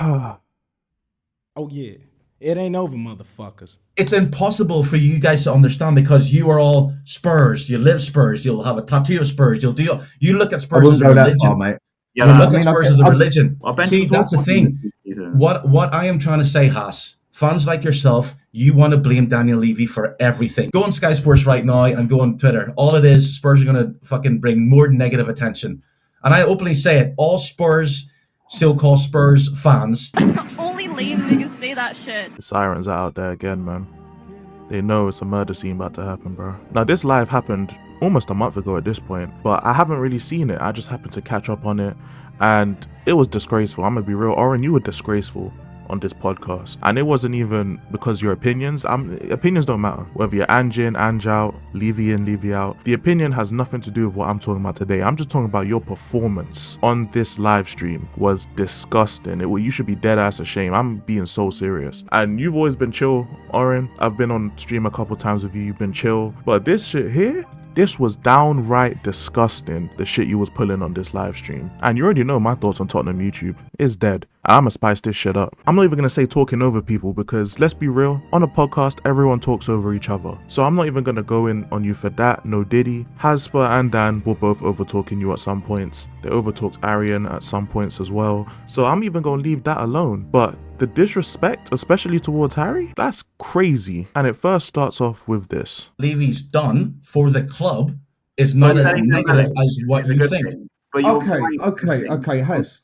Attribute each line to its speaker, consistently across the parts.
Speaker 1: Oh yeah, it ain't over, motherfuckers.
Speaker 2: It's impossible for you guys to understand because you are all Spurs. You live Spurs. You'll have a tattoo of Spurs. You look at
Speaker 3: I
Speaker 2: Spurs as
Speaker 3: wouldn't
Speaker 2: a
Speaker 3: go that far,
Speaker 2: religion.
Speaker 3: mate.
Speaker 4: Yeah,
Speaker 2: You
Speaker 3: I
Speaker 2: look at
Speaker 3: mean,
Speaker 2: Spurs as a religion.
Speaker 4: Our bench
Speaker 2: See,
Speaker 4: was
Speaker 2: that's the
Speaker 4: awful in
Speaker 2: thing.
Speaker 4: the season.
Speaker 2: What I am trying to say, Haas, fans like yourself, you want to blame Daniel Levy for everything. Go on Sky Sports right now and go on Twitter. All it is, Spurs are going to fucking bring more negative attention. And I openly say it, all Spurs, so-called Spurs fans.
Speaker 5: Only lame niggas say that shit.
Speaker 6: The sirens are out there again, man. They know it's a murder scene about to happen, bro. Now, this live happened almost a month ago at this point, but I haven't really seen it. I just happened to catch up on it, and it was disgraceful. I'm gonna be real. Orin, you were disgraceful on this podcast, and it wasn't even because your opinions. Opinions don't matter. Whether you're Anjin, Anj out, Levy in, Levy out. The opinion has nothing to do with what I'm talking about today. I'm just talking about your performance on this live stream was disgusting. You should be dead ass ashamed. I'm being so serious. And you've always been chill, Orin. I've been on stream a couple times with you. You've been chill, but this shit here. This was downright disgusting, the shit you was pulling on this live stream. And you already know my thoughts on Tottenham YouTube. It's dead. I'ma spice this shit up. I'm not even gonna say talking over people because let's be real, on a podcast, everyone talks over each other. So I'm not even gonna go in on you for that. No Diddy. Hasper and Dan were both over talking you at some points. They over talked Arian at some points as well. So I'm even gonna leave that alone. But the disrespect, especially towards Harry, that's crazy. And it first starts off with this.
Speaker 2: Levy's done for the club is not as negative as what you think.
Speaker 3: Okay, Has.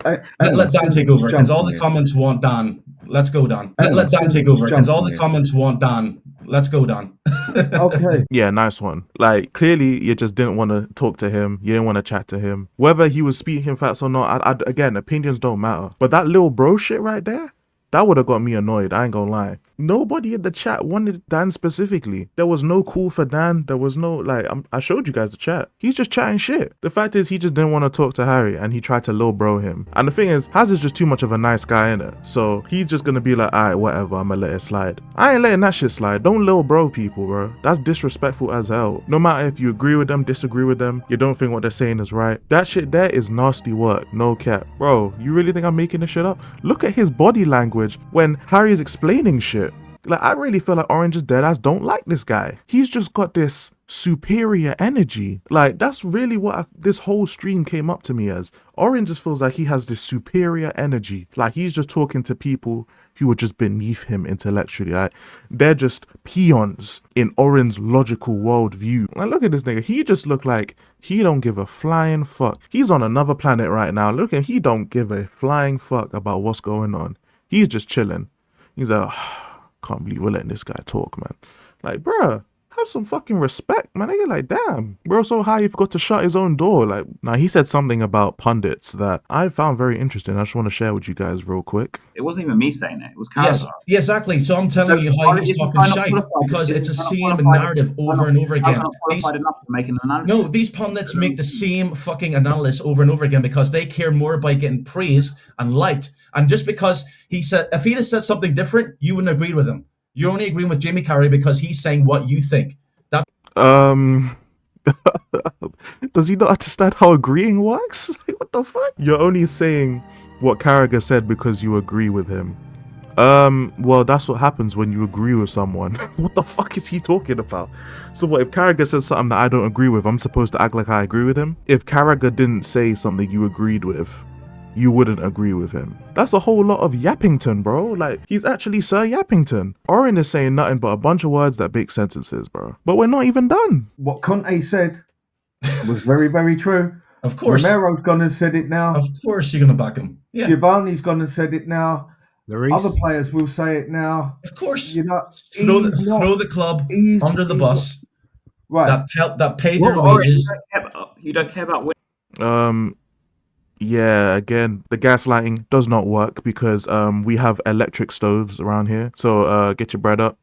Speaker 2: Let Dan take over because all the comments want Dan. Let's go, Dan. Let Dan take over because all the comments want Dan. Let's go, Dan.
Speaker 3: Okay.
Speaker 6: Yeah, nice one. Like, clearly, you just didn't want to talk to him. You didn't want to chat to him. Whether he was speaking facts or not, again, opinions don't matter. But that little bro shit right there, that would have got me annoyed, I ain't gonna lie. Nobody in the chat wanted Dan specifically. There was no call for Dan. There was no, I showed you guys the chat. He's just chatting shit. The fact is, he just didn't want to talk to Harry and he tried to low bro him. And the thing is, Haz is just too much of a nice guy, innit? So he's just gonna be like, alright, whatever, I'ma let it slide. I ain't letting that shit slide. Don't low bro people, bro. That's disrespectful as hell. No matter if you agree with them, disagree with them, you don't think what they're saying is right. That shit there is nasty work, no cap. Bro, you really think I'm making this shit up? Look at his body language when Harry is explaining shit. Like, I really feel like Orange is deadass don't like this guy. He's just got this superior energy. Like, that's really what this whole stream came up to me as. Orange just feels like he has this superior energy. Like, he's just talking to people who are just beneath him intellectually. Like, they're just peons in Oren's logical worldview. Like, look at this nigga. He just looked like he don't give a flying fuck. He's on another planet right now. Look at him. He don't give a flying fuck about what's going on. He's just chilling. He's like, can't believe we're letting this guy talk, man. Like, bruh, have some fucking respect, man. I get like, damn, bro, so high he forgot to shut his own door. Like, now he said something about pundits that I found very interesting. I just want to share with you guys real quick.
Speaker 4: It wasn't even me saying it. It was Carragher.
Speaker 2: Yes, exactly. So I'm telling you how he's talking shite because it's the same narrative over and over again. These pundits make the same fucking analysis over and over again because they care more about getting praised and liked. And just because he said, if he'd have said something different, you wouldn't agree with him. You're only agreeing with Jamie Carragher because he's saying what you think.
Speaker 6: Does he not understand how agreeing works? Like, what the fuck? You're only saying what Carragher said because you agree with him. Well, that's what happens when you agree with someone. What the fuck is he talking about? So what, if Carragher says something that I don't agree with, I'm supposed to act like I agree with him? If Carragher didn't say something you agreed with, you wouldn't agree with him. That's a whole lot of Yappington, bro. Like, he's actually Sir Yappington. Orin is saying nothing but a bunch of words that make sentences, bro. But we're not even done.
Speaker 3: What Conte said was very, very true.
Speaker 2: Of course.
Speaker 3: Romero's gone and said it now.
Speaker 2: Of course you're going to back him. Yeah.
Speaker 3: Giovanni's gone and said it now. Other players will say it now.
Speaker 2: Of course.
Speaker 3: You know,
Speaker 2: throw the club under the bus.
Speaker 3: Right.
Speaker 2: That paid their wages.
Speaker 4: You don't care about winning.
Speaker 6: Yeah, again, the gaslighting does not work because we have electric stoves around here. So get your bread up.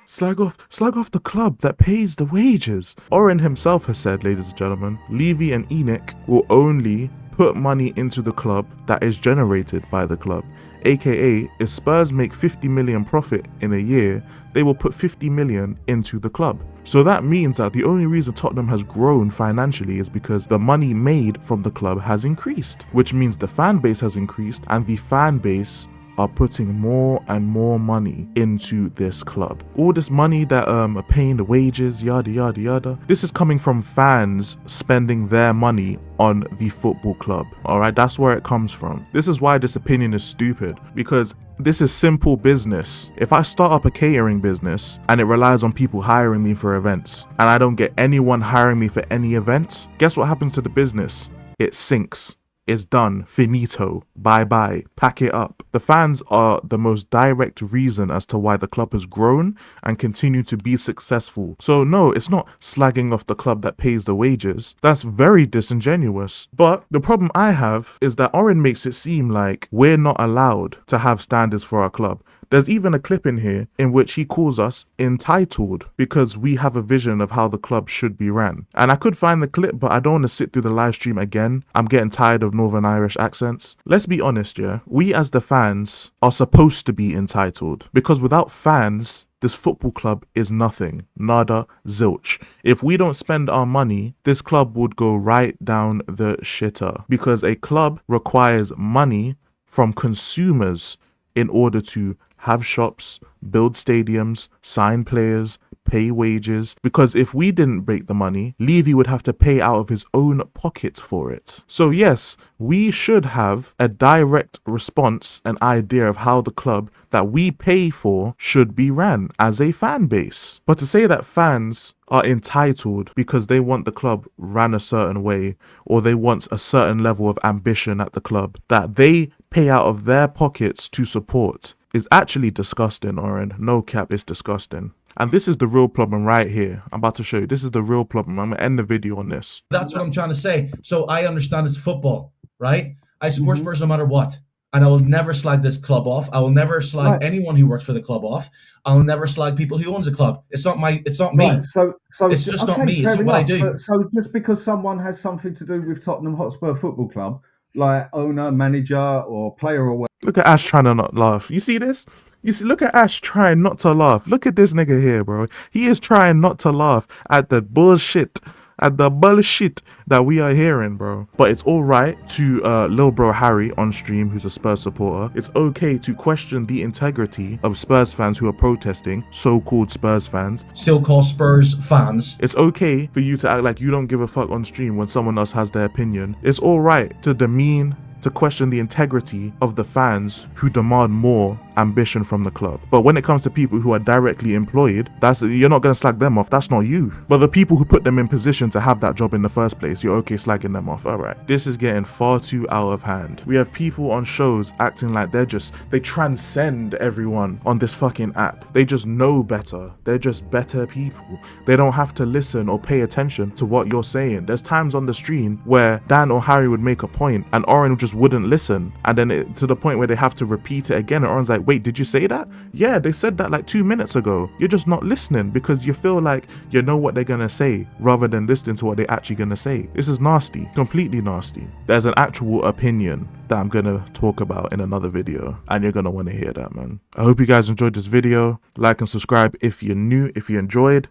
Speaker 6: Slag off the club that pays the wages. Orin himself has said, ladies and gentlemen, Levy and Enoch will only put money into the club that is generated by the club. AKA, if Spurs make 50 million profit in a year, they will put 50 million into the club. So that means that the only reason Tottenham has grown financially is because the money made from the club has increased, which means the fan base has increased, and the fan base are putting more and more money into this club. All this money that are paying the wages, yada yada yada, this is coming from fans spending their money on the football club. Alright, that's where it comes from. This is why this opinion is stupid, because this is simple business. If I start up a catering business and it relies on people hiring me for events, and I don't get anyone hiring me for any events, guess what happens to the business? It sinks. It's done. Finito. Bye-bye. Pack it up. The fans are the most direct reason as to why the club has grown and continue to be successful. So no, it's not slagging off the club that pays the wages. That's very disingenuous. But the problem I have is that Orin makes it seem like we're not allowed to have standards for our club. There's even a clip in here in which he calls us entitled because we have a vision of how the club should be ran. And I could find the clip, but I don't want to sit through the live stream again. I'm getting tired of Northern Irish accents. Let's be honest, yeah? We as the fans are supposed to be entitled, because without fans, this football club is nothing. Nada, zilch. If we don't spend our money, this club would go right down the shitter, because a club requires money from consumers in order to have shops, build stadiums, sign players, pay wages. Because if we didn't break the money, Levy would have to pay out of his own pocket for it. So yes, we should have a direct response, an idea of how the club that we pay for should be ran as a fan base. But to say that fans are entitled because they want the club ran a certain way, or they want a certain level of ambition at the club that they pay out of their pockets to support, is actually disgusting, Orin. No cap, it's disgusting. And this is the real problem right here. I'm about to show you. This is the real problem. I'm going to end the video on this.
Speaker 2: That's what I'm trying to say. So I understand it's football, right? I support Spurs no matter what. And I will never slag this club off. I will never slag anyone who works for the club off. I'll never slag people who owns the club. It's not me.
Speaker 3: Right. So
Speaker 2: it's just not me. It's not what I do.
Speaker 3: So just because someone has something to do with Tottenham Hotspur Football Club, like owner, manager, or player or whatever.
Speaker 6: Look at Ash trying to not laugh. You see this? You see, look at Ash trying not to laugh. Look at this nigga here, bro. He is trying not to laugh at the bullshit, that we are hearing, bro. But it's all right to Lil Bro Harry on stream, who's a Spurs supporter. It's okay to question the integrity of Spurs fans who are protesting, so-called Spurs fans.
Speaker 2: So-called Spurs fans.
Speaker 6: It's okay for you to act like you don't give a fuck on stream when someone else has their opinion. It's all right to demean, to question the integrity of the fans who demand more ambition from the club. But when it comes to people who are directly employed, you're not going to slag them off. That's not you. But the people who put them in position to have that job in the first place, you're okay slagging them off. All right. This is getting far too out of hand. We have people on shows acting like they transcend everyone on this fucking app. They just know better. They're just better people. They don't have to listen or pay attention to what you're saying. There's times on the stream where Dan or Harry would make a point and Orin just wouldn't listen. And then to the point where they have to repeat it again. And Orin's like, wait, did you say that? Yeah, they said that like 2 minutes ago. You're just not listening because you feel like you know what they're gonna say rather than listening to what they're actually gonna say. This is nasty, completely nasty. There's an actual opinion that I'm gonna talk about in another video, and you're gonna want to hear that, man. I hope you guys enjoyed this video. Like and subscribe if you're new, if you enjoyed,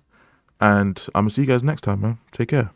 Speaker 6: and I'm gonna see you guys next time, man. Take care.